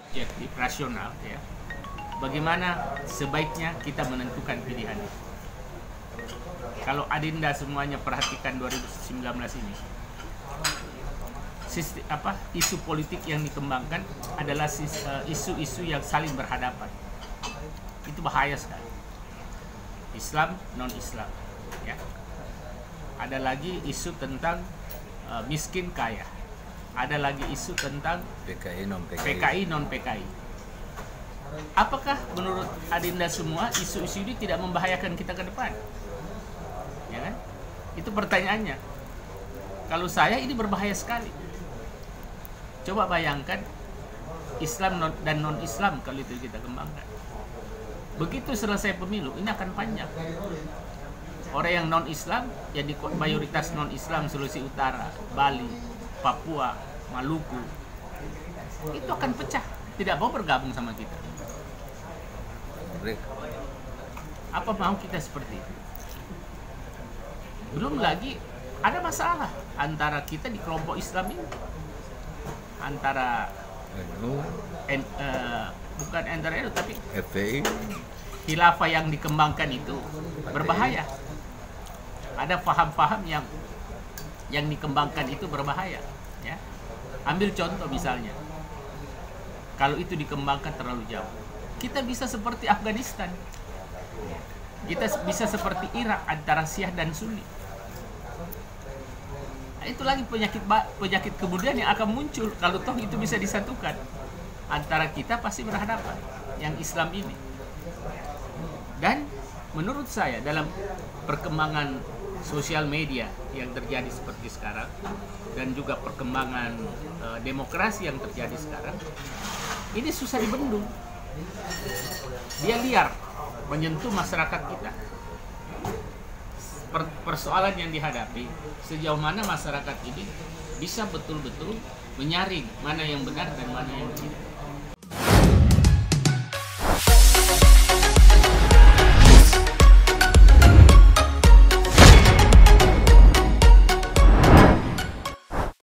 objektif, rasional, ya. Bagaimana sebaiknya kita menentukan pilihan itu. Kalau Adinda semuanya perhatikan 2019 ini, isu politik yang dikembangkan adalah isu-isu yang saling berhadapan. Itu bahaya sekali. Islam, non-Islam, ya. Ada lagi isu tentang miskin kaya. Ada lagi isu tentang PKI non-PKI. Apakah menurut Adinda semua isu-isu ini tidak membahayakan kita ke depan? Ya kan? Itu pertanyaannya. Kalau saya ini berbahaya sekali. Coba bayangkan Islam dan non-Islam kalau itu kita kembangkan. Begitu selesai pemilu, ini akan panjang. Orang yang non-Islam, yang mayoritas non-Islam Sulawesi Utara, Bali, Papua, Maluku, itu akan pecah. Tidak mau bergabung sama kita. Apa mau kita seperti itu? Belum lagi ada masalah antara kita di kelompok Islam ini. Antara bukan antara NU tapi FPI, khilafah yang dikembangkan itu berbahaya. Ada paham-paham yang dikembangkan itu berbahaya, ya. Ambil contoh misalnya, kalau itu dikembangkan terlalu jauh, kita bisa seperti Afghanistan, kita bisa seperti Irak antara Syiah dan Sunni. Nah, itu lagi penyakit kemudian yang akan muncul kalau toh itu bisa disatukan. Antara kita pasti berhadapan yang Islam ini. Dan menurut saya dalam perkembangan sosial media yang terjadi seperti sekarang dan juga perkembangan demokrasi yang terjadi sekarang, ini susah dibendung. Dia liar menyentuh masyarakat kita. Persoalan yang dihadapi, sejauh mana masyarakat ini bisa betul-betul menyaring mana yang benar dan mana yang tidak.